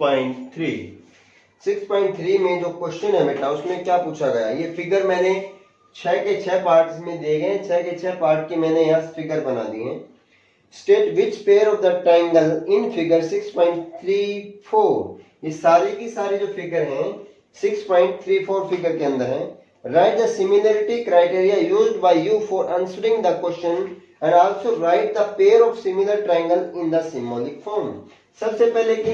6.3 6.3 में जो क्वेश्चन है बेटा उसमें क्या पूछा गया, ये फिगर मैंने 6 के 6 पार्ट्स में दिए गए, 6 के 6 पार्ट की मैंने यहाँ फिगर बना दी है। State which pair of the triangle in figure 6.34, ये सारी की सारी जो फिगर हैं 6.34 फिगर के अंदर है। Right the similarity criteria used by you for answering the question and also right the pair of similar triangle in the symbolic form. सबसे पहले कि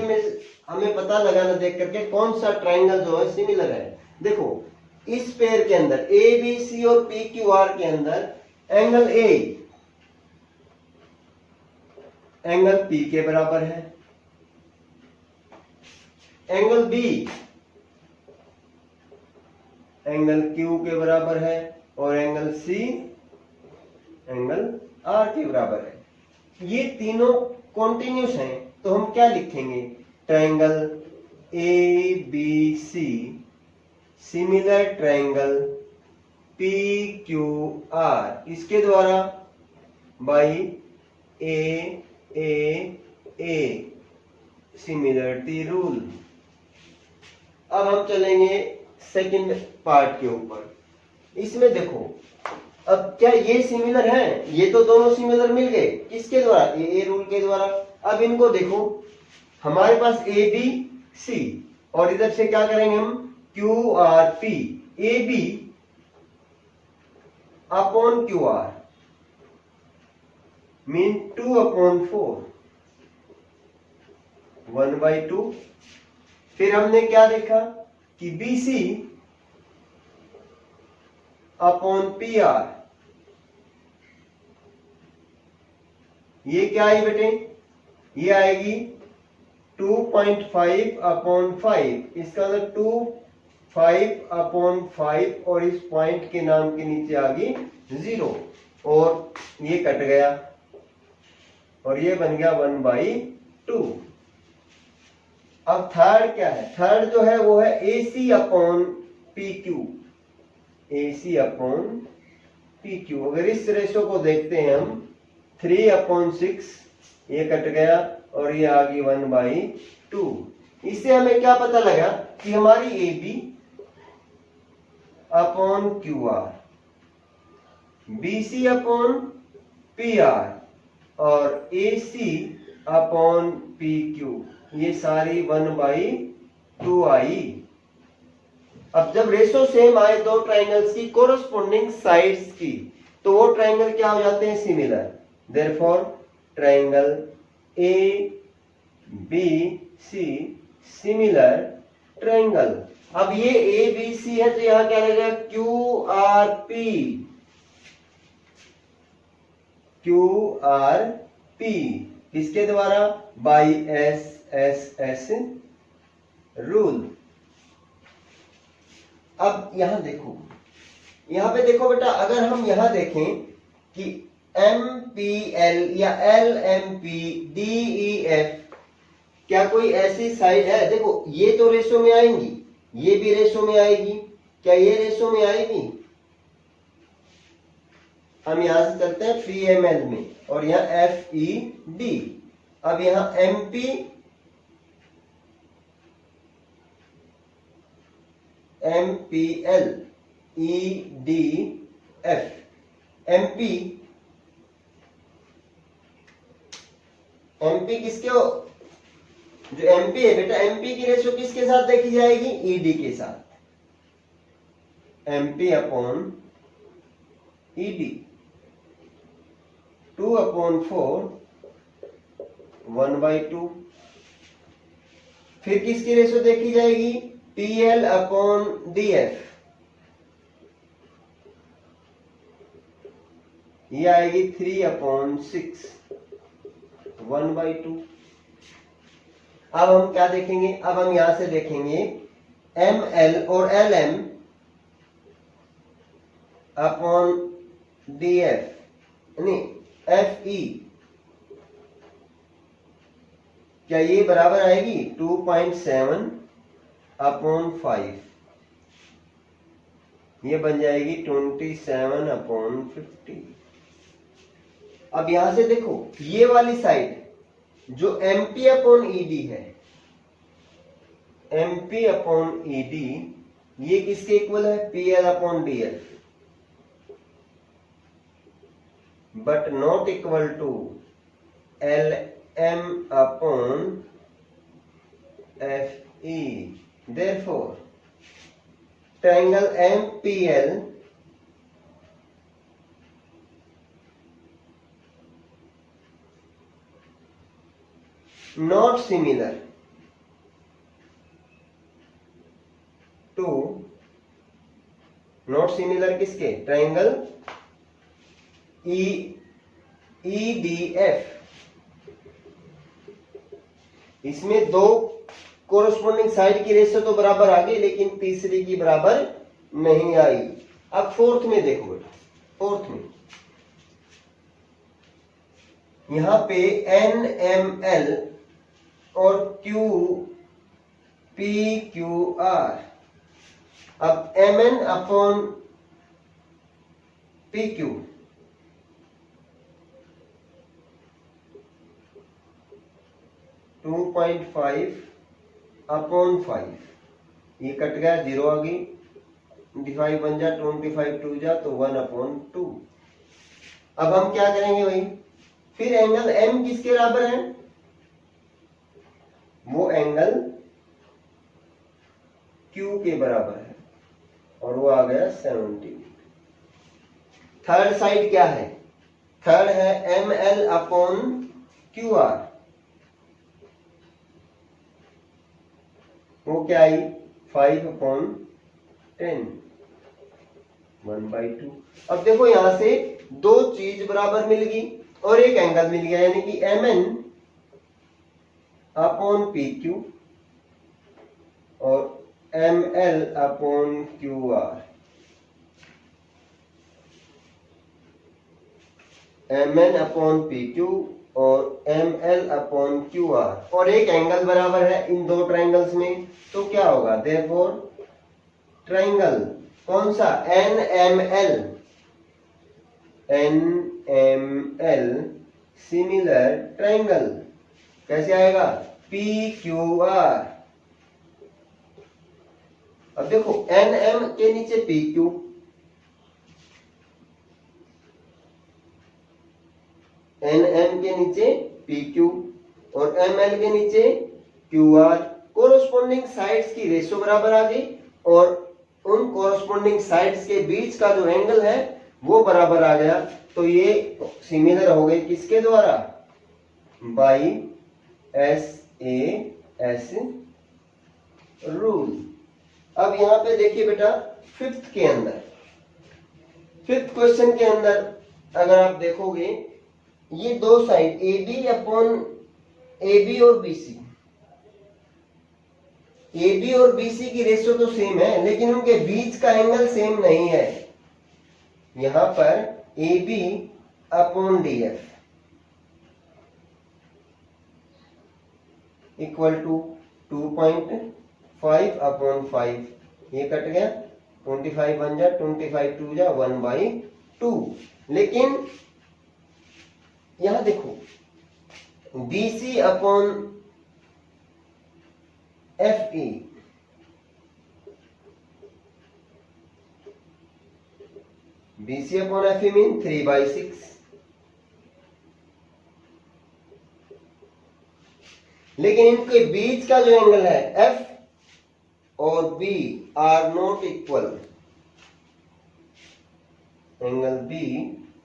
हमें पता लगाना देख करके कौन सा ट्राइंगल जो है सिमिलर है। देखो इस पेयर के अंदर ए बी सी और पी क्यू आर के अंदर एंगल ए एंगल पी के बराबर है, एंगल बी एंगल क्यू के बराबर है और एंगल सी एंगल आर के बराबर है। ये तीनों कॉन्टिन्यूस हैं तो हम क्या लिखेंगे, triangle A B C similar triangle P Q R, इसके द्वारा बाई ए सिमिलरिटी रूल। अब हम चलेंगे सेकंड पार्ट के ऊपर। इसमें देखो अब क्या ये सिमिलर है, ये तो दोनों सिमिलर मिल गए, किसके द्वारा, ए रूल के द्वारा। अब इनको देखो हमारे पास ए बी सी और इधर से क्या करेंगे हम Q R P, A B upon Q R mean 2/4 1/2। फिर हमने क्या देखा कि BC अपॉन PR, ये क्या आई बेटे, ये आएगी 2.5/5, इसका मतलब 2/5/5 और इस पॉइंट के नाम के नीचे आ गई 0 और ये कट गया और ये बन गया 1/2। अब थर्ड क्या है, थर्ड जो है वो है AC upon PQ, AC upon PQ। अगर इस रेशो को देखते हैं हम 3/6, ये कट गया और ये आ गई 1/2। इससे हमें क्या पता लगा कि हमारी AB upon QR, BC upon PR और AC अपॉन PQ ये सारी 1/2 आई। अब जब रेशो सेम आए दो ट्राइंगल्स की कोरस्पोंडिंग साइड्स की तो वो ट्राइंगल क्या हो जाते हैं, similar. Therefore triangle A B C similar triangle. अब ये ए बी सी है तो यहां क्या लगेगा, क्यू आर पी, किसके द्वारा, बाई एस रूल। अब यहां देखो, यहां पे देखो बेटा, अगर हम यहां देखें कि MPL या LMPDEF क्या कोई ऐसी साइड है, देखो ये तो रेशो में आएंगी, ये भी रेशो में आएगी, क्या ये रेशो में आएगी। हम यहां से चलते हैं PML में और यहाँ FED। अब यहां MPL EDF, MP किसके हो, जो MP है बेटा, MP की रेशो किसके साथ देखी जाएगी, ED के साथ, MP अपॉन ED 2/4 1/2। फिर किसकी रेशो देखी जाएगी, PL अपॉन DF, ये आएगी 3/6 1/2। अब हम क्या देखेंगे, अब हम यहां से देखेंगे ML और LM अपॉन DF नहीं FE, क्या ये बराबर आएगी 2.7/5, ये बन जाएगी 27/50। अब यहां से देखो ये वाली साइड जो MP अपॉन ED है, MP अपॉन ED ये किसके इक्वल है? PL upon DL, but not equal to LM upon FE। Therefore triangle MPL not similar to, not similar किसके? Triangle EDF। इसमें दो कोरस्पोंडिंग साइड की रेशियो तो बराबर आ गई, लेकिन तीसरी की बराबर नहीं आई। अब फोर्थ में देखो बेटा, फोर्थ में यहां पे NML और PQR। अब MN अपॉन PQ 2.5 अपॉन 5, ये कट गया, 0 आ गई, 25 बन जा, 25 2 जा तो 1 अपॉन 2। अब हम क्या करेंगे भाई, फिर एंगल M किसके बराबर है? वो एंगल Q के बराबर है, और वो आ गया 70। थर्ड साइड क्या है? थर्ड है ML अपॉन QR, वो क्या आई? 5 अपॉन 10, 1/2। अब देखो यहां से दो चीज बराबर मिल गई और एक एंगल मिल गया, यानी कि MN अपॉन PQ और ML upon QR। MN upon PQ और ML अपॉन QR, और एक एंगल बराबर है इन दो ट्राइंगल्स में, तो क्या होगा? देयरफॉर ट्राइंगल कौन सा? NML सिमिलर ट्राइंगल कैसे आएगा? PQR। अब देखो NM के नीचे PQ, NM के नीचे PQ और ML के नीचे QR। कोरोस्पोंडिंग साइड्स की रेशियो बराबर आ गई, और उन कोरोस्पोंडिंग साइड्स के बीच का जो एंगल है वो बराबर आ गया, तो ये सिमिलर हो गए किसके द्वारा? By SAS rule. अब यहां पे देखिए बेटा, फिफ्थ के अंदर, फिफ्थ क्वेश्चन के अंदर अगर आप देखोगे, ये दो साइड AB अपॉन AB और BC, AB और BC की रेशियो तो सेम है, लेकिन उनके बीच का एंगल सेम नहीं है। यहां पर AB upon DF equal to 2.5 upon 5, ये कट गया, 25 बन जा, 25 2 जा 1/2। लेकिन यहां देखो BC upon FE, BC upon FE mean 3/6, लेकिन इनके बीच का जो एंगल है F और B are not equal, angle B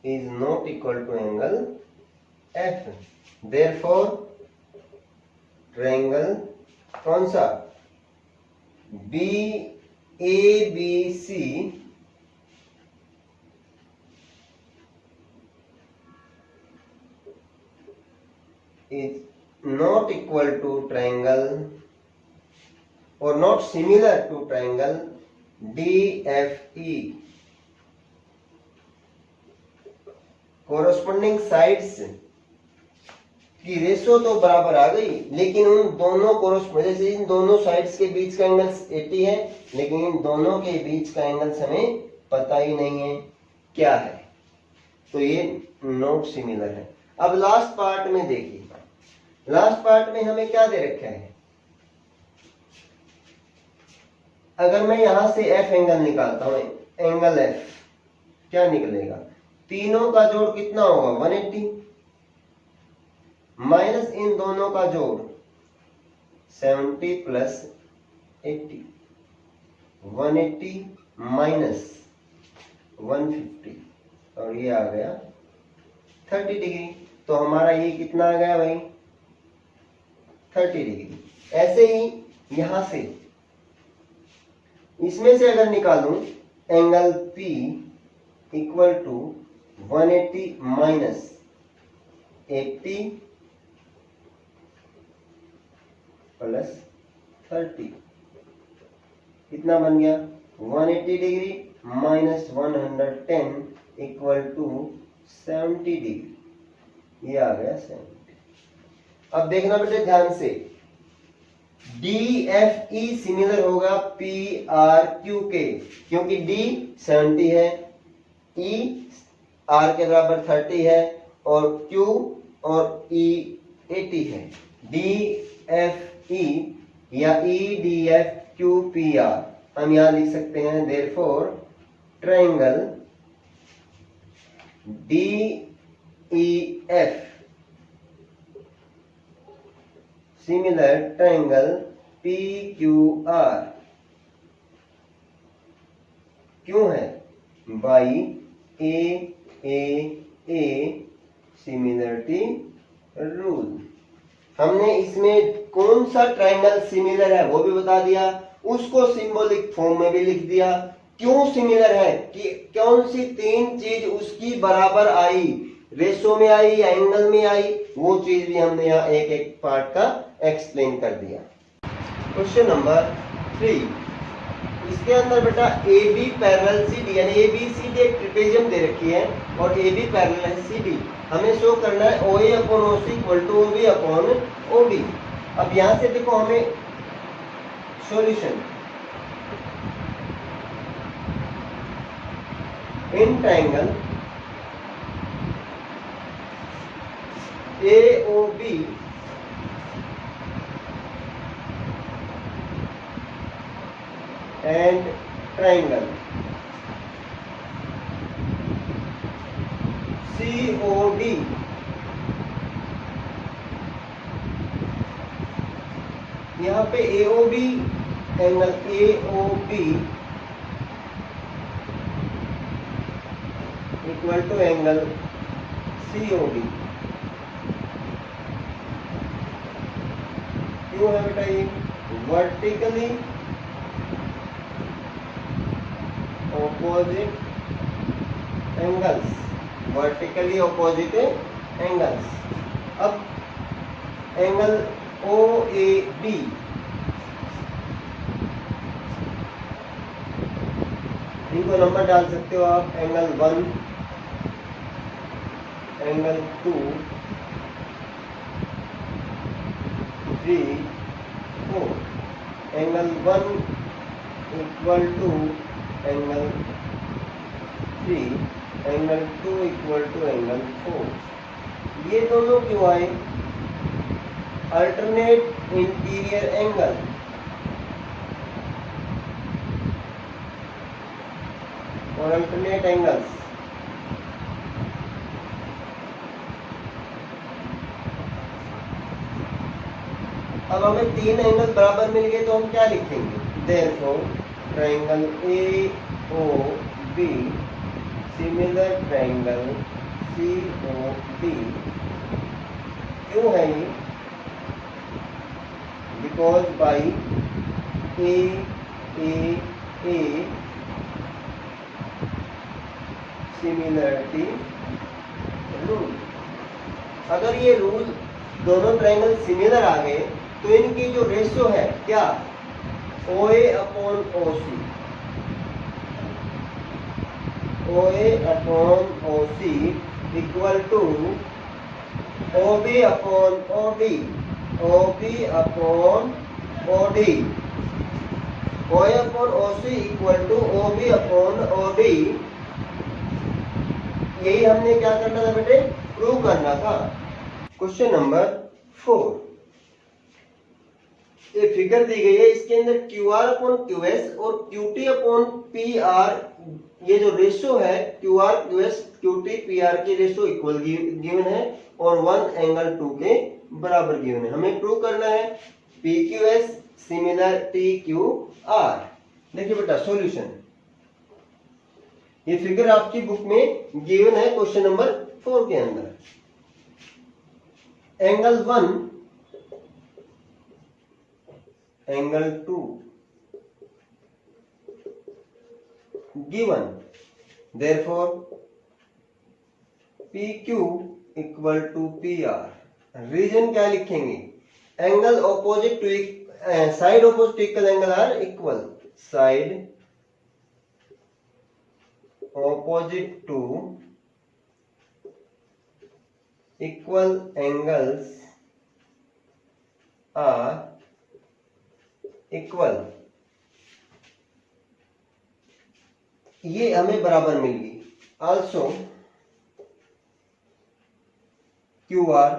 is not equal to angle F। Therefore triangle कौन सा? BABC is not equal to triangle or not similar to triangle DFE। Corresponding sides की ratio तो बराबर आ गई, लेकिन उन दोनों कोरस्पोंडिंग, जैसे इन दोनों साइड्स के बीच का एंगल 80 है, लेकिन इन दोनों के बीच का एंगल हमें पता ही नहीं है क्या है, तो ये नॉट सिमिलर है। अब लास्ट पार्ट में देखिए, लास्ट पार्ट में हमें क्या दे रखा है? अगर मैं यहां से एफ एंगल निकालता हूं, एंगल एफ क्या निकलेगा, तीनों का जोड़ कितना होगा 180 माइनस इन दोनों का जोड़ 70 प्लस 80, 180 माइनस 150 और ये आ गया 30 डिग्री। तो हमारा ये कितना आ गया भाई 30 डिग्री। ऐसे ही यहां से इसमें से अगर निकालूं angle P equal to 180 minus 80 plus 30 कितना बन गया 180 degree minus 110 equal to 70 degree, ये आ गया 70। अब देखना बेटे ध्यान से, DFE सिमिलर होगा PRQ के, क्योंकि D 70 है, E R के बराबर 30 है और Q और E 80 है। DFE या EDFQPR हम यहां लिख सकते हैं, therefore triangle DEF similar triangle PQR क्यों है, बाई AAA सिमिलरिटी रूल। हमने इसमें कौन सा ट्रायंगल सिमिलर है वो भी बता दिया, उसको सिंबॉलिक फॉर्म में भी लिख दिया, क्यों सिमिलर है कि कौन सी तीन चीज उसकी बराबर आई, रेशो में आई या एंगल में आई, वो चीज भी हमने यहाँ एक एक पार्ट का एक्सप्लेन कर दिया। क्वेश्चन नंबर 3, इसके अंदर बेटा AB पैरेलल CD यानी ABCD एक ट्रेपेजियम दे रखी है और AB पैरेलल है CD, हमें शो करना है OA upon OC equal to OB upon OD। अब यहां से देखो हमें solution, in triangle AOB and triangle COD यहाँ पे AOB angle AOB equal to angle COD क्यों है बेटा, ये vertically opposite angles, vertically opposite angles. अब एंगल OAB इनको नंबर डाल सकते हो आप, angle 1, angle 2, 3, 4, angle 1 equal to angle 3, angle 2 equal to angle 4। ये दोनों क्यों आए, अल्टरनेट इंटीरियर एंगल, और अल्टरनेट एंगल्स। अब हमें तीन एंगल बराबर मिल गए तो हम क्या लिखेंगे, therefore triangle AOB similar triangle COD क्यों है ये, because by AAA similarity rule. अगर ये रूल दोनों ट्रायंगल सिमिलर आ गए तो इनकी जो रेशियो है क्या, OA upon OC, OA upon OC equal to OB upon OD, OB upon OD, OA upon OC equal to OB upon OD। यही हमने क्या करना था बेटे, प्रूव करना था। क्वेश्चन नंबर 4, ये फिगर दी गई है, इसके अंदर Q R upon Q S और Q T upon P R, ये जो रेशो है Q R Q S Q T P R की रेशो इक्वल गिवन है और 1 एंगल 2 के बराबर गिवन है। हमें प्रूव करना है P Q S similar T Q R. देखिए बेटा सॉल्यूशन, ये फिगर आपकी बुक में गिवन है क्वेश्चन नंबर 4 के अंदर। Angle 1 angle 2 given, therefore PQ equal to PR। Reason क्या लिखेंगे, angle opposite to side opposite to equal angle are equal, side opposite to equal angles are equal। ये हमें बराबर मिल गई। Also Q R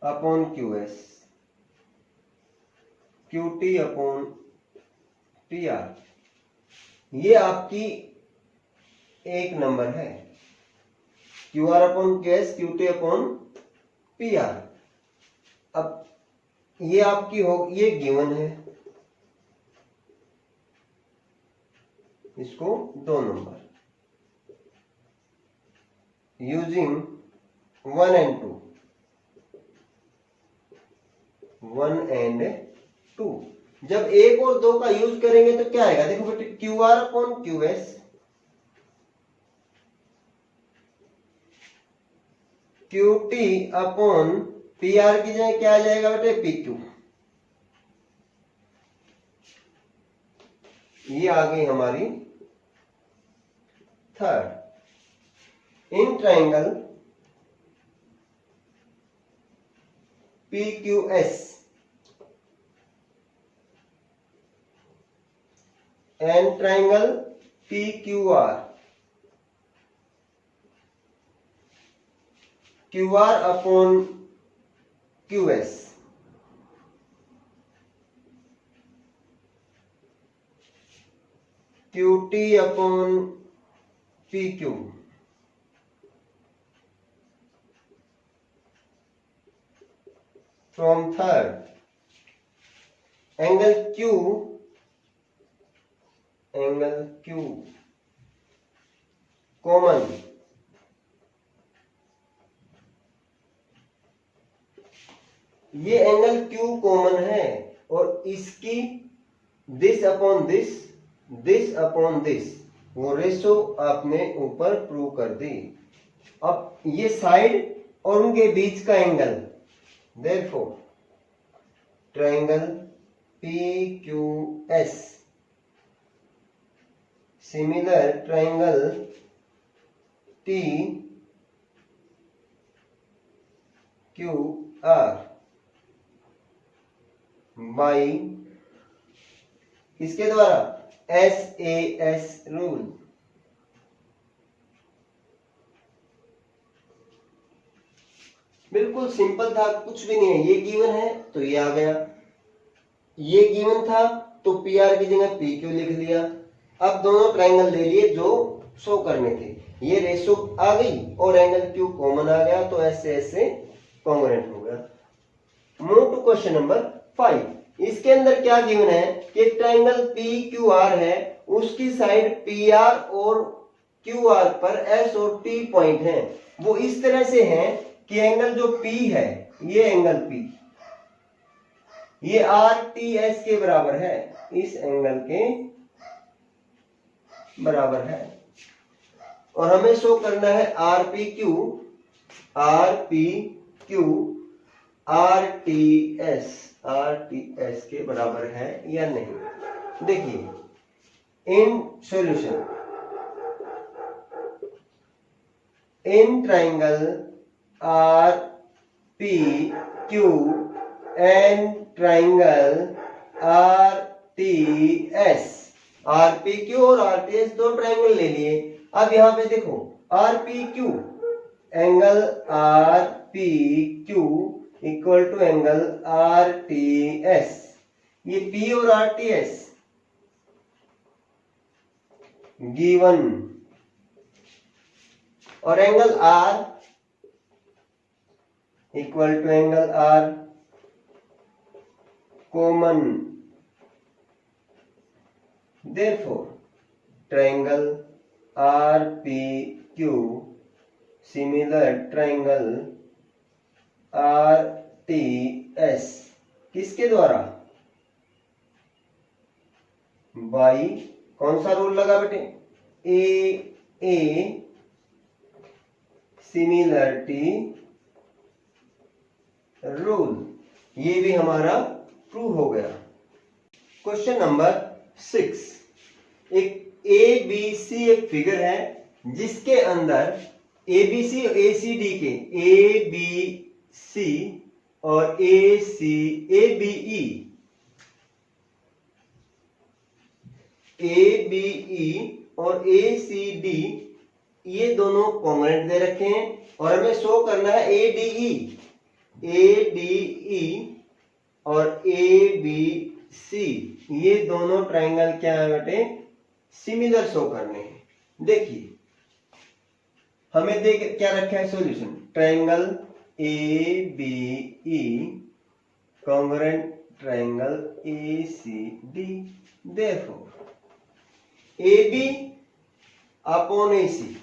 upon Q S, Q T upon P R, ये आपकी एक number है। Q R upon Q S Q T upon P are. अब ये आपकी हो, ये गिवन है, इसको 2 नंबर यूजिंग 1 and 2, 1 and 2। जब 1 और 2 का यूज करेंगे तो क्या आएगा, देखो बेटे Q R upon Q S, Q T upon P R की जगह क्या आ जाएगा बेटे पी क्यू। ये आ गई हमारी third. In triangle P Q S and triangle PQR, QR upon QS, QT upon PQ, from third angle Q, angle Q common, ये angle Q common है और इसकी this upon this upon this, वो ratio आपने ऊपर prove कर दी। अब ये साइड और उनके बीच का angle, therefore triangle PQS similar triangle TQR by इसके द्वारा SAS रूल। बिल्कुल सिंपल था, कुछ भी नहीं है, ये गिवन है तो ये आ गया, ये गिवन था तो PR की जगह PQ लिख लिया। अब दोनों ट्रायंगल ले लिए जो शो करने थे, ये रेशो आ गई और एंगल Q कॉमन आ गया तो SAS से कॉन्ग्रुएंट हो गया। Move to question number 5। इसके अंदर क्या गिवन है कि ट्रायंगल PQR है, उसकी साइड PR और QR पर S और T पॉइंट हैं, वो इस तरह से हैं कि एंगल जो P है, ये एंगल P, ये RTS के बराबर है, इस एंगल के बराबर है और हमें शो करना है RPQ RTS के बराबर है या नहीं। देखिए in solution, in triangle RPQ and triangle RTS, RPQ और RTS दो ट्रायंगल ले लिए। अब यहां पे देखो RPQ, angle RPQ equal to angle R T S. ये पी और आर टी एस गिवन, और angle are equal to angle R common. Therefore triangle R P Q similar triangle R T S किसके द्वारा? By कौन सा rule लगा बेटे? A similarity rule. ये भी हमारा प्रूव हो गया। क्वेश्चन नंबर 6, एक ए बी सी एक फिगर है जिसके अंदर ए बी सी और ए सी डी के ए बी सी और ए सी ए बी ई और ए सी डी ये दोनों कॉन्ग्रुएंट दे रखे हैं, और हमें शो करना है ए डी ई और ए बी सी ये दोनों ट्रायंगल क्या है बेटे? सिमिलर शो करने हैं। देखिए हमें देख क्या रखा है solution, triangle A B E congruent triangle A C D. Therefore A B upon A C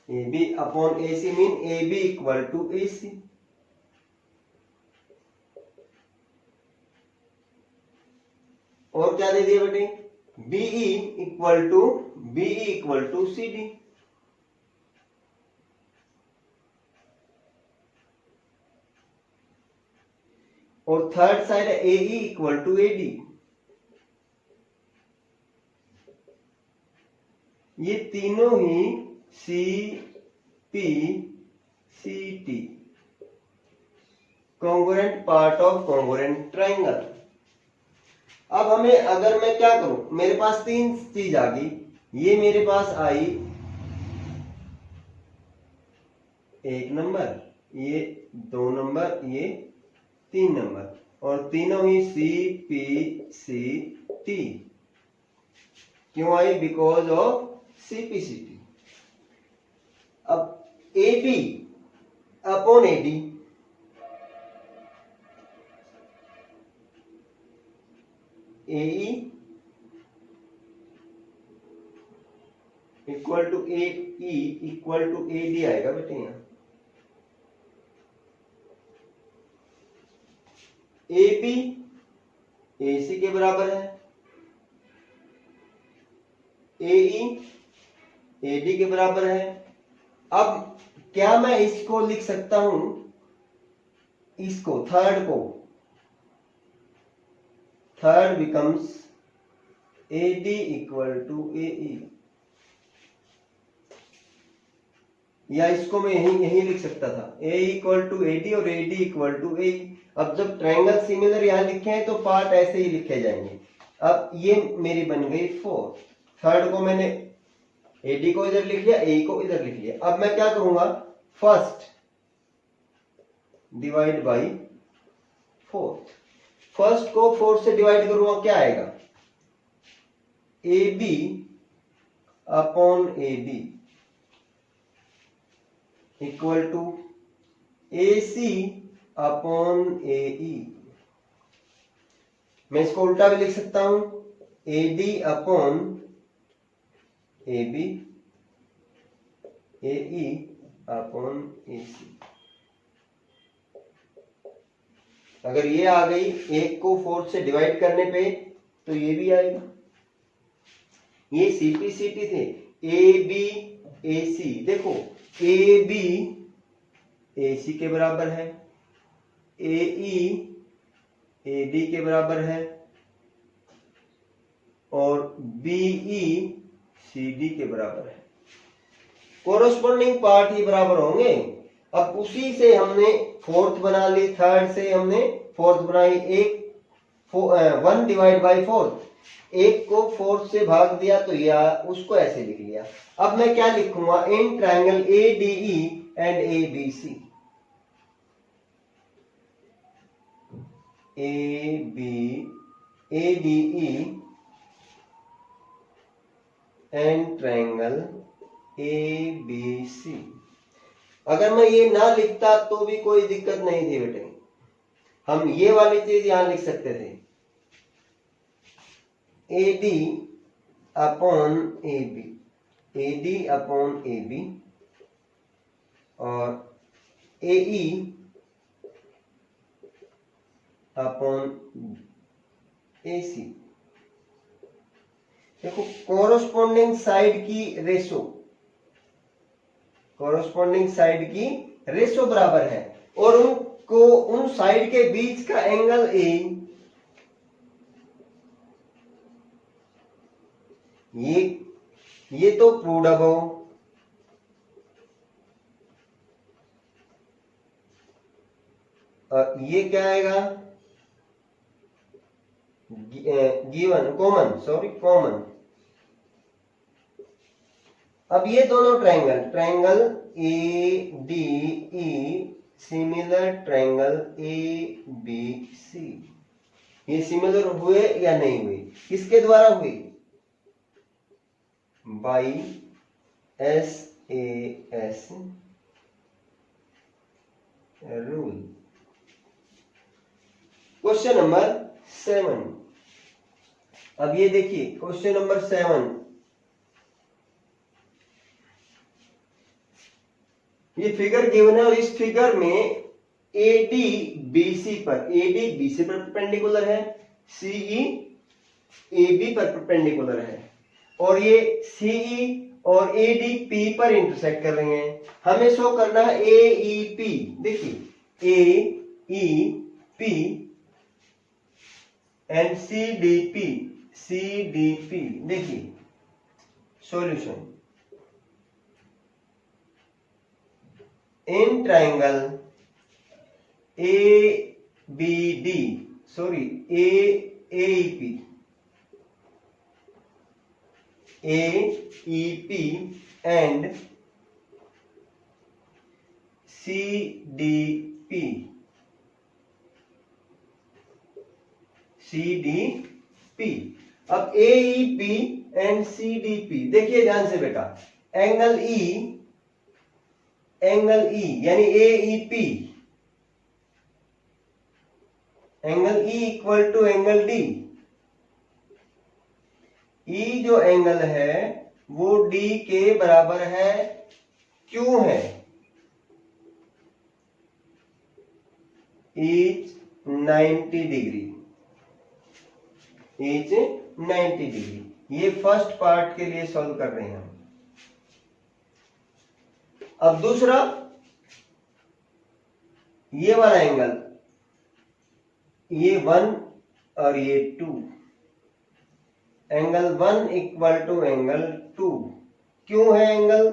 A B upon A C mean A B equal to A C. और क्या दे दिया बेटे? B E equal to C D. और third side है A equal to A D. ये तीनों ही C P C T congruent part of congruent triangle. अब हमें अगर मैं क्या करूं, मेरे पास तीन चीज आ गई। ये मेरे पास आई 1 नंबर, ये 2 नंबर, ये 3 नंबर, और तीनों ही सी पी सी टी। क्यों आई? Because of C P C T. अब A B upon A D, A equal to A E equal to A D आएगा बेटे। यहां ए बी ए सी के बराबर है, ए ई ए डी के बराबर है। अब क्या मैं इसको लिख सकता हूं, इसको third becomes A D equal to A E, या इसको मैं यही लिख सकता था, A equal to A D और A D equal to A. अब जब ट्रायंगल सिमिलर यहां लिखे हैं तो पार्ट ऐसे ही लिखे जाएंगे। अब ये मेरी बन गई 4। थर्ड को मैंने ए डी को इधर लिख लिया, ए को इधर लिख लिया। अब मैं क्या करूंगा, फर्स्ट डिवाइड बाई 4। फर्स्ट को 4 से डिवाइड करूंगा, क्या आएगा? A B upon A B equal to A C upon A E. मैं इसको उल्टा भी लिख सकता हूं, A D upon A B, A E upon A C. अगर ये आ गई एक को 4 से डिवाइड करने पे तो ये भी आएगा। ये सीपीसीटी थे, ए बी ए सी। देखो ए बी ए सी के बराबर है, ए ई ए डी के बराबर है, और बी ई सी डी के बराबर है। कोरोस्पोंडिंग पार्ट ही बराबर होंगे। अब उसी से हमने फोर्थ बना ली, थर्ड से हमने फोर्थ बनाई, 1 डिवाइड बाई 4। एक को 4 से भाग दिया तो या उसको ऐसे लिख लिया। अब मैं क्या लिखूंगा, in triangle ADE and ABC, ADE and triangle ABC। अगर मैं ये ना लिखता तो भी कोई दिक्कत नहीं थी बेटे, हम ये वाली चीज यहां लिख सकते थे, AD upon AB, AD upon AB और AE अपॉन AC। देखो कोरोस्पोंडिंग साइड की रेशो, कोरोस्पोंडिंग साइड की रेशो बराबर है और उनको उन साइड के बीच का एंगल ए, ये तो प्रूव्ड अबव, और ये क्या आएगा, गिवन, कॉमन, सॉरी कॉमन। अब ये दोनों triangle, triangle ADE similar triangle ABC, ये सिमिलर हुए या नहीं हुए, किसके द्वारा हुए, by SAS rule. Question number 7, अब ये देखिए क्वेश्चन नंबर 7, ये फिगर गिवन है और इस फिगर में AD BC पर, AD BC पर परपेंडिकुलर है, CE AB पर परपेंडिकुलर है और ये CE और AD P पर इंटरसेक्ट कर रहे हैं। हमें शो करना है AEP, देखिए AEP एंड CDP, देखिए solution, in triangle ABD, sorry AEP and CDP। अब AEP एंड CDP देखिए ध्यान से बेटा, एंगल E यानी AEP, angle E equal to angle D। E जो एंगल है वो D के बराबर है, क्यों है, each 90 डिग्री, each 90 डिग्री। ये फर्स्ट पार्ट के लिए सॉल्व कर रहे हैं हम। अब दूसरा, ये वाला एंगल, ये 1 और ये 2, एंगल 1 इक्वल टू एंगल 2, क्यों है angle,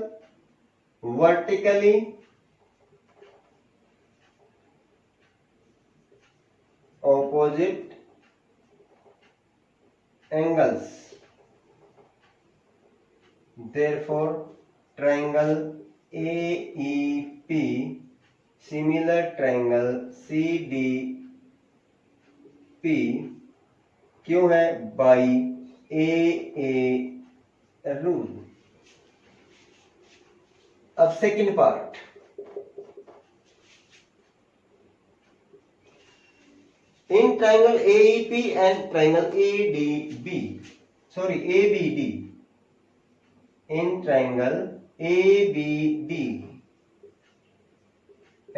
vertically opposite angles, therefore triangle AEP similar triangle CDP क्यों है, बाई AA रूल। अब second part, in triangle AEP and triangle ABD, in triangle ABD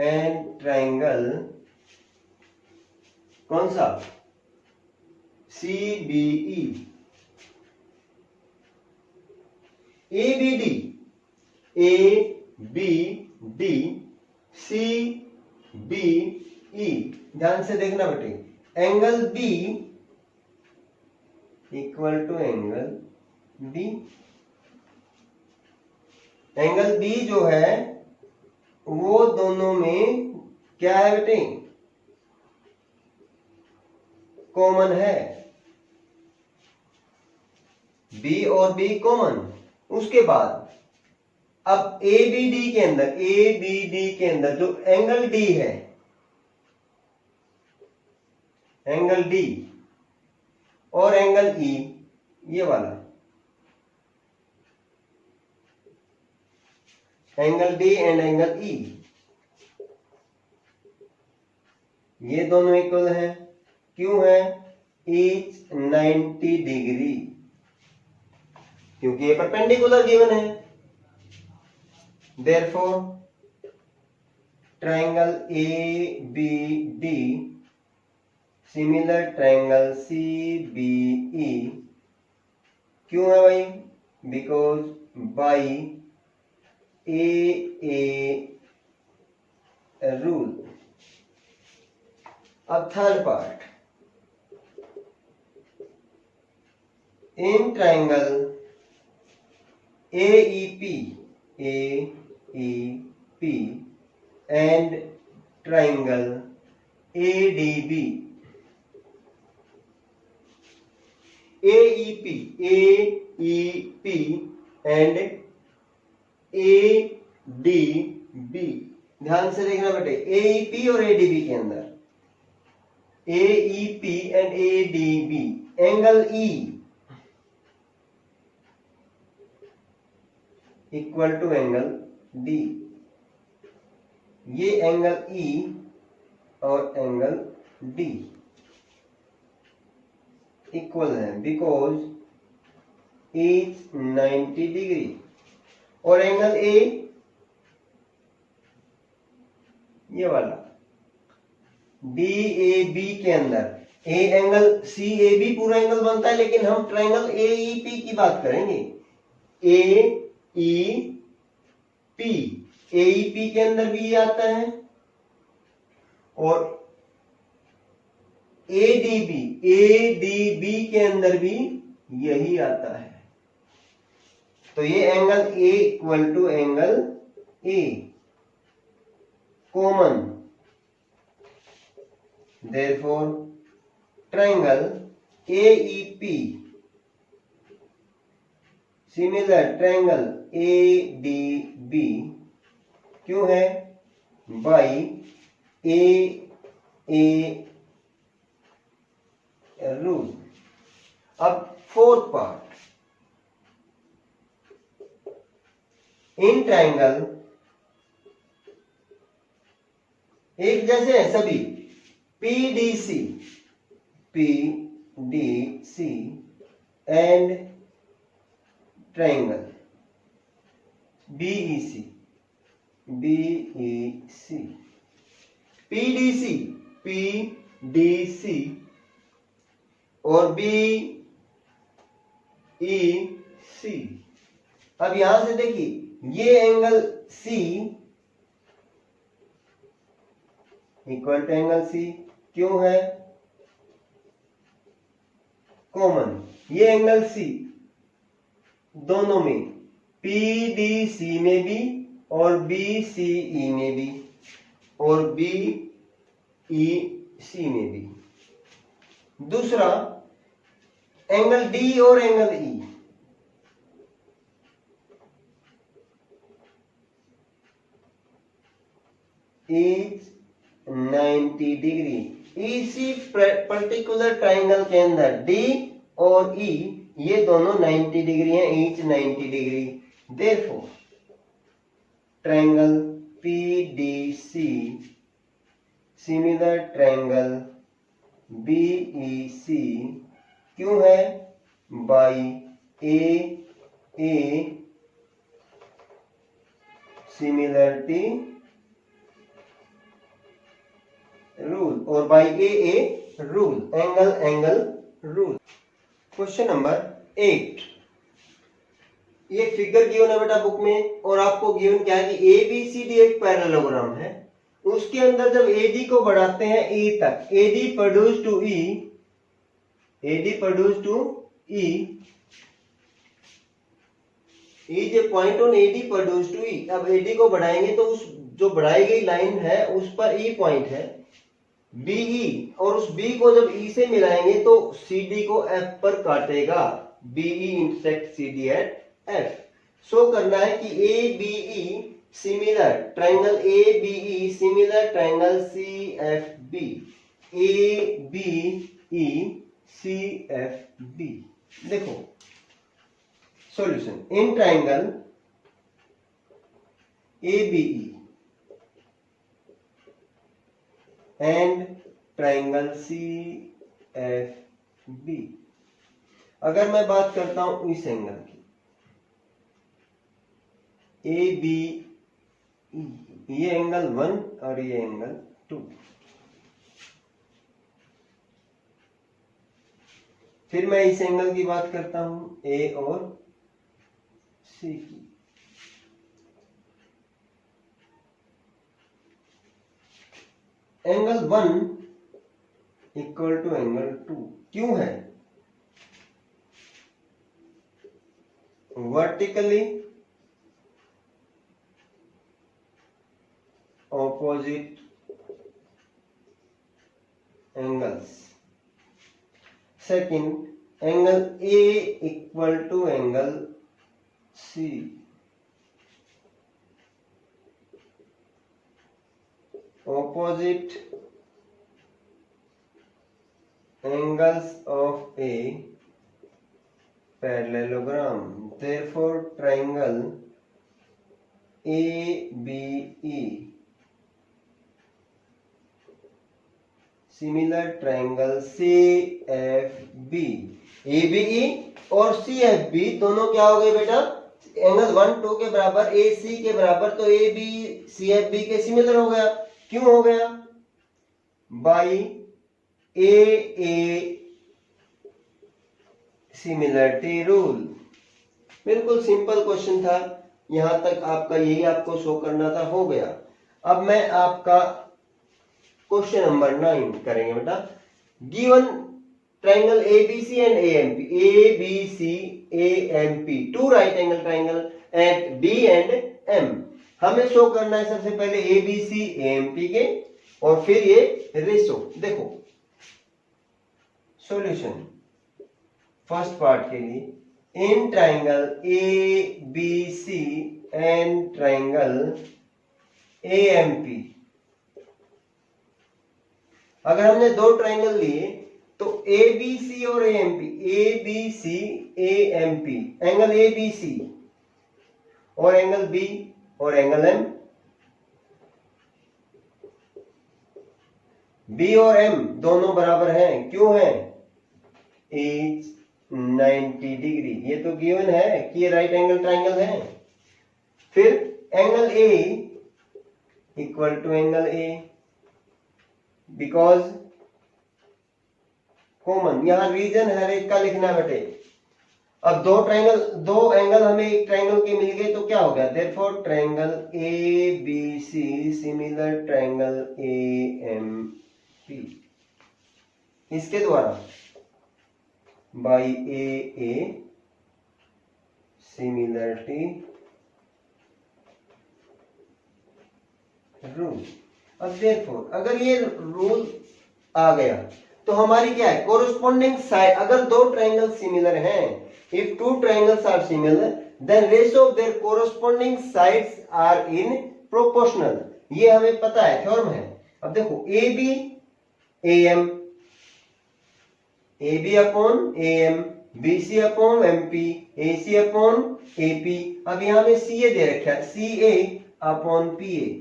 and triangle कौन सा, CDE, ABD CBE, ध्यान से देखना बेटे, angle B equal to angle B, angle B जो है वो दोनों में क्या है बेटे, कॉमन है, बी और बी कॉमन। उसके बाद अब एबीडी के अंदर जो एंगल डी है, एंगल डी और एंगल ई, ये वाला angle D and angle E, ये दोनों इक्वल है। क्यों है? ईच 90 डिग्री, क्योंकि ये परपेंडिकुलर गिवन है। Therefore, triangle ABD similar triangle CBE, क्यों है भाई? Because by AA rule. अब third part, in triangle AEP and triangle ADB, AEP and ADB, ध्यान से देखना बेटे। AEP और ADB के अंदर AEP and ADB, angle E equal to angle D, ये एंगल E और एंगल D इक्वल है बिकॉज ईच 90 डिग्री। और एंगल A, ये वाला DAB के अंदर A एंगल CAB पूरा एंगल बनता है, लेकिन हम ट्रायंगल AEP की बात करेंगे। AEP के अंदर भी ये आता है और ADB के अंदर भी यही आता है। तो ये angle A equal to angle A common. Therefore, triangle AEP similar triangle ADB, क्यों है? by AA rule. अब फोर्थ पार्ट, इन ट्राइंगल एक जैसे है सभी, PDC and triangle BEC PDC और BEC। अब यहां से देखिए, ये angle C equal to angle C, क्यों है? कॉमन। ये एंगल C दोनों में, PDC में भी और BCE में भी और BEC में भी। दूसरा एंगल D और एंगल E, इज 90 डिग्री। इसी पर्टिकुलर ट्राइंगल के अंदर D और E ये दोनों 90 डिग्री हैं, each 90 degree. Therefore, triangle PDC similar triangle BEC, क्यों है? by AA similarity rule और by AA rule, angle rule. Question number 8, ये फिगर गिवन है बेटा बुक में, और आपको गिवन क्या है कि ABCD एक पैरेललोग्राम है, उसके अंदर जब AD को बढ़ाते हैं E तक, AD produce to E is a point on AD produce to E। अब AD को बढ़ाएंगे तो उस जो बढ़ाई गई लाइन है उस पर E पॉइंट है BE, और उस B को जब E से मिलाएंगे तो CD को F पर काटेगा। BE intersect CD at F. Show करना है कि ABE similar triangle ABE similar triangle CFB ABE CFB। देखो solution in triangle ABE and triangle CFB। अगर मैं बात करता हूं इस एंगल की ABE, ये एंगल 1 और ये एंगल 2। फिर मैं इस एंगल की बात करता हूं A और C की। एंगल 1 इक्वल टू एंगल 2 क्यों है? Vertically opposite angles. Second angle A equal to angle C। opposite angles of a parallelogram, therefore triangle ABE similar triangle CFB। ABE और CFB दोनों क्या हो गए बेटा? एंगल 1 2 के बराबर, AC के बराबर, तो AB CFB के सिमिलर हो गया। क्यों हो गया? By AA similarity rule. बिल्कुल सिंपल क्वेश्चन था, यहां तक आपका यही आपको शो करना था, हो गया। अब मैं आपका क्वेश्चन नंबर 9 करेंगे बेटा। Given triangle ABC and AMP, ABC AMP, two right angle triangle at B and M। हमें शो करना है सबसे पहले ABC AMP के और फिर ये रेशो। देखो सॉल्यूशन फर्स्ट पार्ट के लिए in triangle ABC and triangle AMP। अगर हमने दो ट्रायंगल लिए तो ABC और AMP, ABC AMP, angle ABC और एंगल B और एंगल M, B और M दोनों बराबर हैं। क्यों हैं? As 90 degree. ये तो गिवन है कि ये राइट एंगल ट्रायंगल है। फिर angle A equal to angle A, because common, यहां रीजन हर एक का लिखना बेटे। अब दो एंगल हमें एक ट्रायंगल के मिल गए तो क्या हो गया? Therefore triangle ABC similar triangle AMP। इसके द्वारा बाई AA सिमिलरिटी रूल। अब देयरफॉर अगर ये रूल आ गया तो हमारी क्या है? कोरोस्पोंडिंग साइड, अगर दो ट्रायंगल सिमिलर हैं, if two triangles are similar then ratio of their corresponding sides are in proportional। ये हमें पता है, थ्योरम है। अब देखो AB AM, AB upon AM, BC upon MP, AC upon AP। अब यहां में CA दे रखा है, CA upon PA।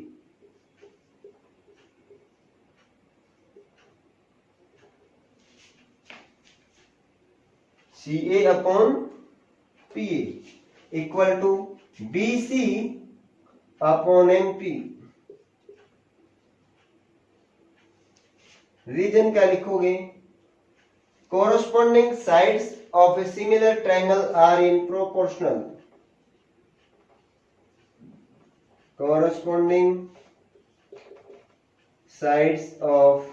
CA upon PA equal to BC upon MP। Reason क्या लिखोगे? corresponding sides of a similar triangle are in proportional। corresponding sides of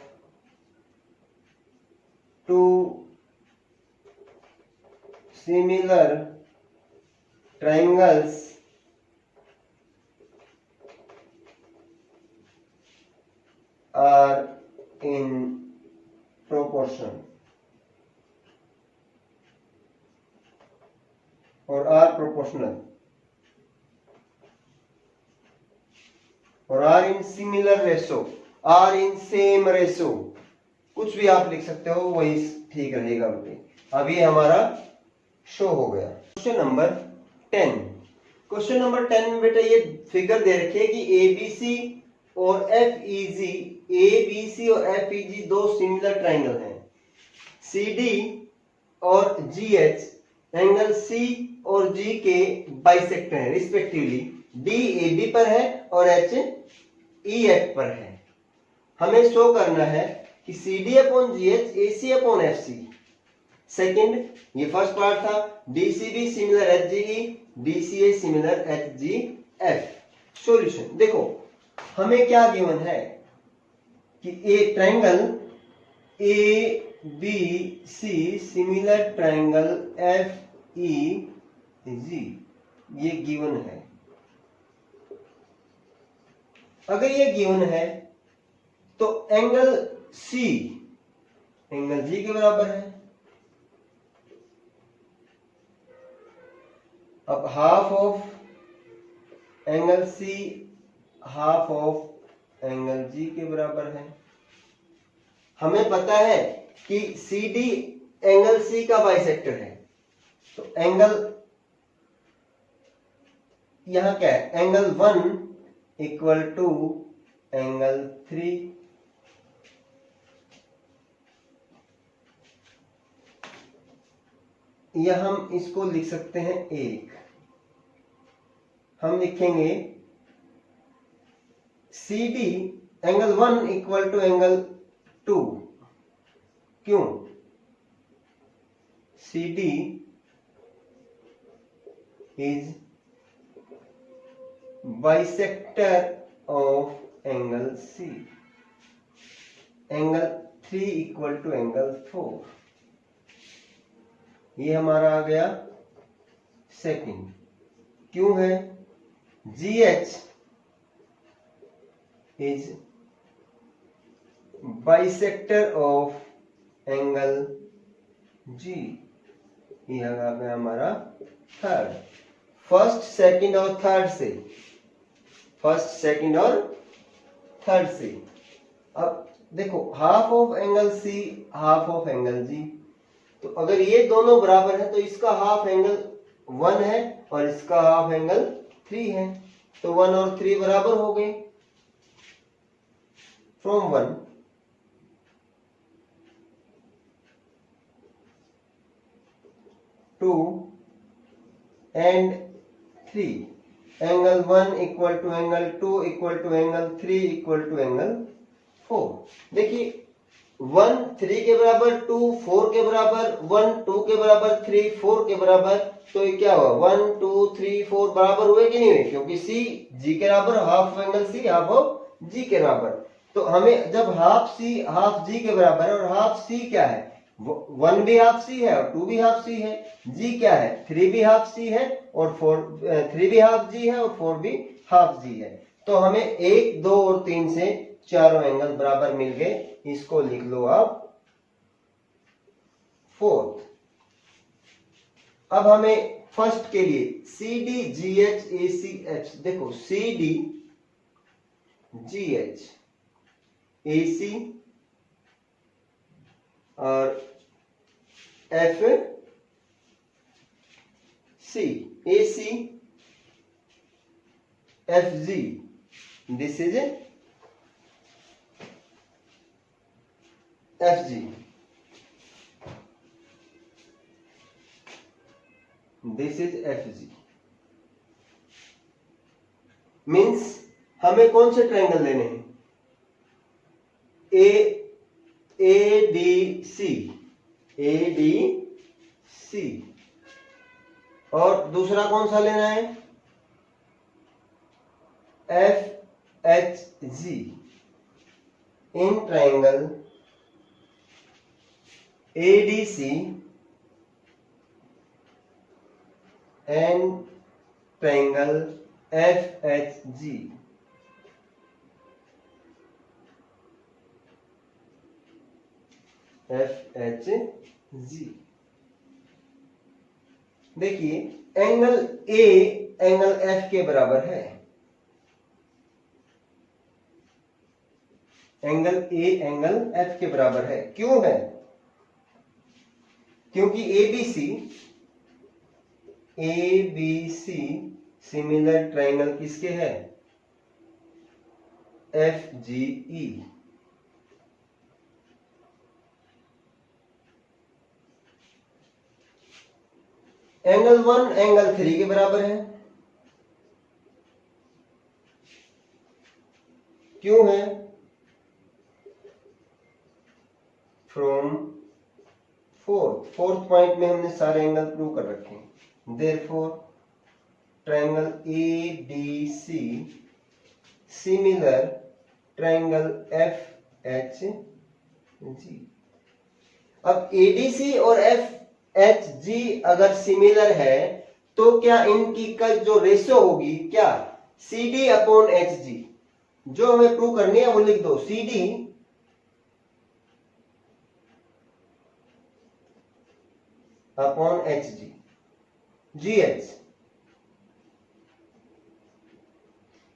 two similar triangles are in proportion। Proportional और are in similar ratio, are in same ratio, कुछ भी आप लिख सकते हो, वही ठीक रहेगा बेटे। अब ये हमारा शो हो गया। Question number 10। क्वेश्चन नंबर 10 में बेटा ये फिगर दे रखी है कि एबीसी और एफईजी, एबीसी और एफईजी दो सिमिलर ट्राइंगल हैं। सीडी और जीएच एंगल सी और जी के बाइसेक्टर हैं रिस्पेक्टिवली। डी एबी पर है और एच ई एफ पर है। हमें शो करना है कि C D upon G H A C upon F C. Second, ये फर्स्ट पार्ट था, D C B similar H G E, D C A similar H G F. Solution देखो, हमें क्या गिवन है कि A triangle A B C similar triangle F E G, ये given है। अगर ये गिवन है तो एंगल सी एंगल जी के बराबर है। अब half of angle C half of angle G के बराबर है। हमें पता है कि सी डी एंगल सी का बाइसेक्टर है, तो एंगल यहां क्या है, एंगल 1 इक्वल टू एंगल 3। या हम इसको लिख सकते हैं एक, हम लिखेंगे C D angle 1 equal to angle 2। क्यों? C D is bisector of angle C. Angle 3 equal to angle 4। ये हमारा आ गया सेकंड। क्यों है? G H is bisector of angle G. ये आ गया हमारा थर्ड। फर्स्ट सेकंड और थर्ड से, फर्स्ट सेकंड और थर्ड से। अब देखो, half of angle C half of angle G, तो अगर ये दोनों बराबर है तो इसका हाफ एंगल 1 है और इसका हाफ एंगल 3 है, तो 1 और 3 बराबर हो गए। From 1 2 and 3, angle 1 equal to angle 2 equal to angle 3 equal to angle 4। देखिए 1 3 के बराबर, 2 4 के बराबर, 1 2 के बराबर, 3 4 के बराबर, तो ये क्या हुआ, 1 2 3 4 बराबर हुए कि नहीं हुए? क्योंकि सी जी के बराबर, half angle C half of G के बराबर। तो हमें जब हाफ सी हाफ जी के बराबर है और हाफ सी क्या है, 1 भी हाफ सी है और 2 भी हाफ सी है, जी क्या है, 3 भी हाफ सी है और 3 भी हाफ जी है और 4 भी हाफ जी है। तो हमें 1 2 और 3 से चारों एंगल बराबर मिल गए। इसको लिख लो आप फोर्थ। अब हमें फर्स्ट के लिए C D G H A C H, देखो C D G H A C और F C, A C F G, this is F G, this is F G. Means हमें कौन से ट्रायंगल लेने हैं, ए डी सी, और दूसरा कौन सा लेना है, F H ji, in triangle ADC and triangle FHG। FHG देखिए एंगल ए एंगल एफ के बराबर है, एंगल ए एंगल एफ के बराबर है। क्यों है? क्योंकि एबीसी सिमिलर ट्रायंगल किसके है? एफ जी ई। एंगल 1 एंगल 3 के बराबर है। क्यों है? फ्रॉम फोर्थ पॉइंट में हमने सारे एंगल प्रूव कर रखे हैं। Therefore triangle A D C similar triangle F H G. अब एडीसी और एफ एच जी अगर सिमिलर है तो क्या इनकी का जो रेशियो होगी क्या? C D upon H G. जो हमें प्रूव करनी है वो लिख दो, C D upon H G, G H,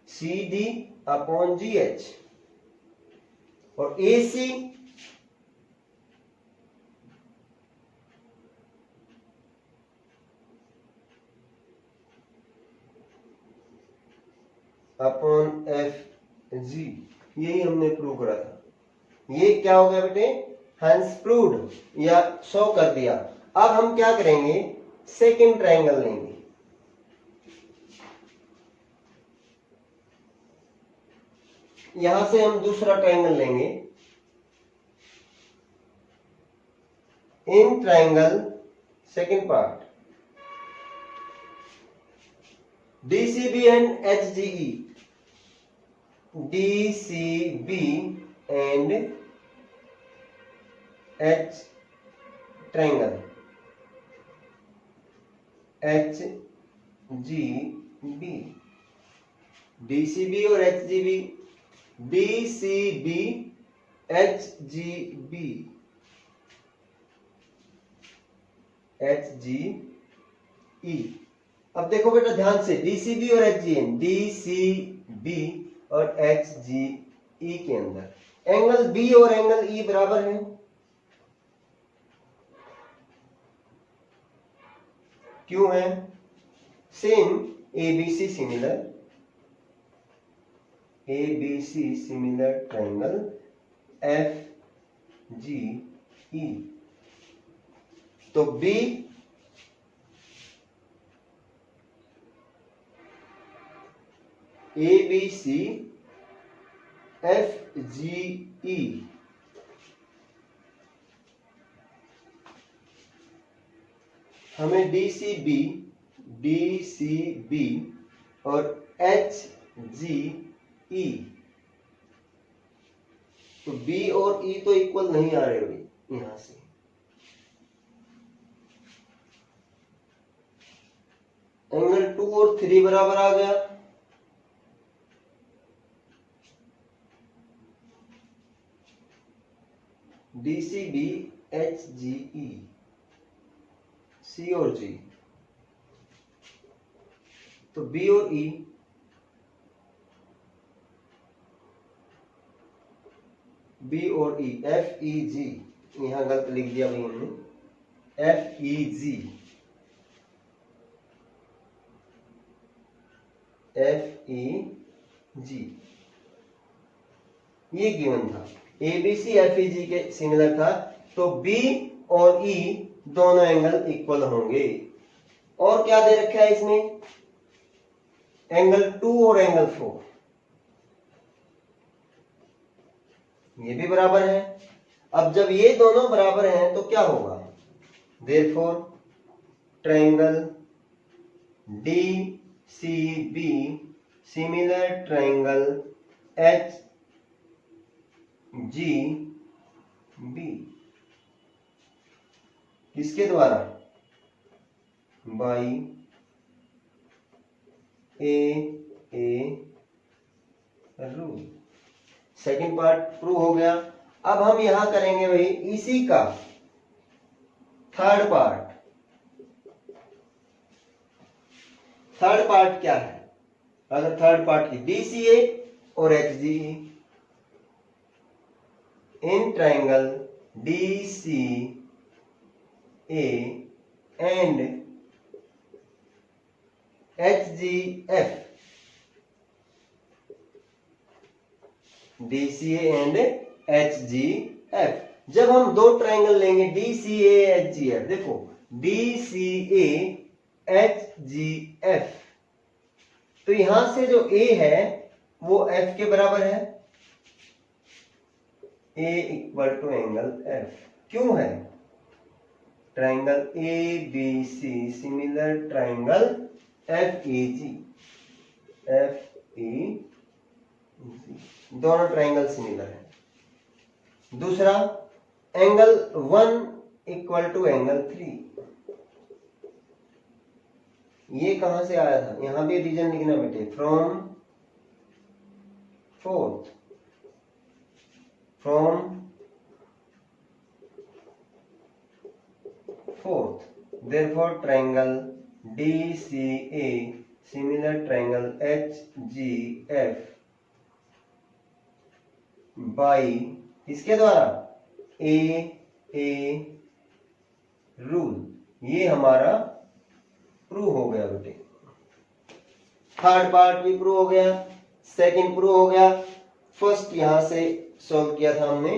C D upon G H, और A C upon F G. यही हमने प्रूव करा था। ये क्या हो गया बेटे? हैंस प्रूव्ड या शो कर दिया। अब हम क्या करेंगे? सेकंड ट्रायंगल लेंगे। यहां से हम दूसरा ट्रायंगल लेंगे। In triangle second part DCB and HGE, DCB and H triangle, HGB, DCB और HGB, DCB HGB, HGE। अब देखो बेटा ध्यान से, डीसीबी और एचजीएन, डीसीबी और एचजीई के अंदर एंगल बी और एंगल ई बराबर है। क्यों है? Same ABC similar, ABC similar triangle F G E. तो बी ABC FGE, हमें DCB और HGE, तो B और E तो इक्वल नहीं आ रहे हुए यहां से। एंगल 2 और 3 बराबर आ गया। DCB HGE, C और G, तो B और E, B और E, FEG, यहां गलत लिख दिया भाई हमने, FEG, FEG, ये गिवन था। एबीसी एफईजी के सिमिलर था, तो बी और ई दोनों एंगल इक्वल होंगे। और क्या दे रखा है इसमें? एंगल 2 और एंगल 4, ये भी बराबर है। अब जब ये दोनों बराबर हैं तो क्या होगा? Therefore triangle DCB similar triangle H G B, किसके द्वारा? By A rule. Second part prove हो गया। अब हम यहां करेंगे भाई इसी का थर्ड पार्ट। थर्ड पार्ट क्या है? अगर थर्ड पार्ट की DCA और HGE, in triangle DCA and HGF, DCA and HGF, जब हम दो ट्राइंगल लेंगे DCA HGF, देखो DCA HGF, तो यहां से जो A है वो F के बराबर है, A equal to angle F। क्यों है? Triangle ABC similar triangle FEG, दोनों ट्राइंगल सिमिलर है। दूसरा, एंगल 1 इक्वल टू एंगल 3, ये कहां से आया था? यहां भी रीजन लिखना बेटे, from fourth, therefore triangle DCA similar triangle HGF by इसके द्वारा A रूल, ये हमारा प्रूव हो गया बेटे। थर्ड पार्ट भी प्रूव हो गया, सेकंड प्रूव हो गया। फर्स्ट यहां से सॉल्व किया था हमने,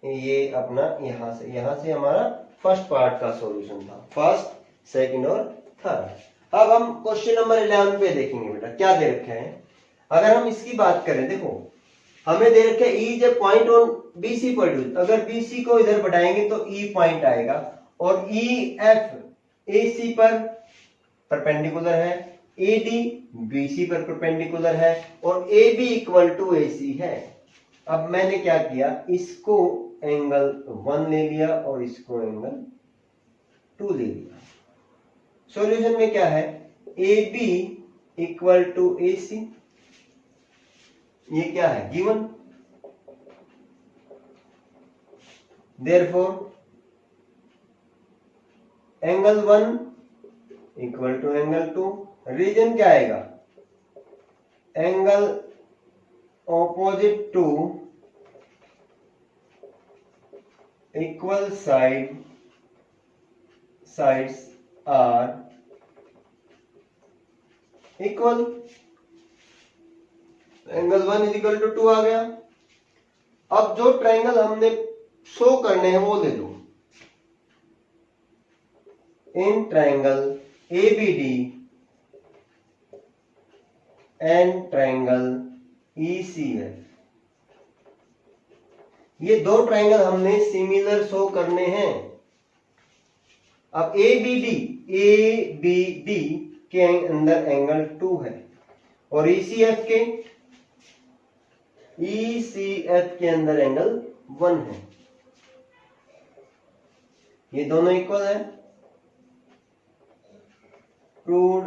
ये अपना यहां से हमारा फर्स्ट पार्ट का सॉल्यूशन था, फर्स्ट, सेकंड और थर्ड। अब हम क्वेश्चन नंबर 11 पे देखेंगे बेटा, क्या दे रखे हैं। अगर हम इसकी बात करें, देखो हमें दे रखे ई जब पॉइंट ऑन BC प्रोड्यूस, अगर BC को इधर बढ़ाएंगे तो E पॉइंट आएगा, और EF AC पर परपेंडिकुलर है, AD BC पर परपेंडिकुलर है, और AB इक्वल टू AC है। अब मैंने क्या किया, इसको एंगल 1 ले लिया और इसको एंगल 2 ले लिया। सॉल्यूशन में क्या है, AB इक्वल टू AC, ये क्या है, given. Therefore angle 1 equal to angle 2, reason क्या आएगा, angle opposite to equal sides are equal, angle 1 is equal to 2 आ गया। अब जो ट्राइंगल हमने शो करने हैं वो ले लो, इन triangle ABD and triangle ECF, ये दो ट्राइंगल हमने सिमिलर शो करने हैं। अब ABD के अंदर एंगल 2 है, और ECF के अंदर एंगल 1 है, ये दोनों इक्वल है। प्रूव्ड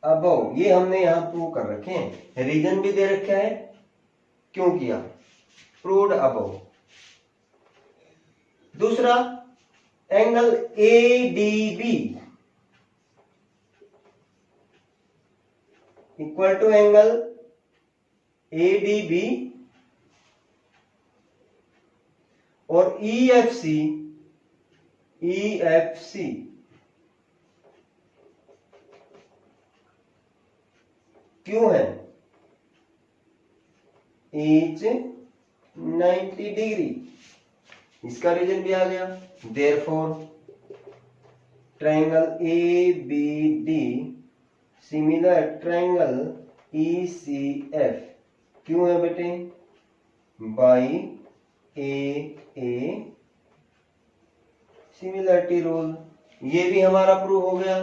अबव, ये हमने यहां प्रूव कर रखे हैं, रीजन भी दे रखा है, क्यों किया, प्रूव्ड अबव। दूसरा, angle ADB equal to angle ADB, और EFC क्यों है, ईच 90 डिग्री, इसका रीजन भी आ गया। Therefore triangle ABD similar triangle ECF क्यों है बेटे, बाई AA सिमिलरिटी रूल, ये भी हमारा प्रूव हो गया।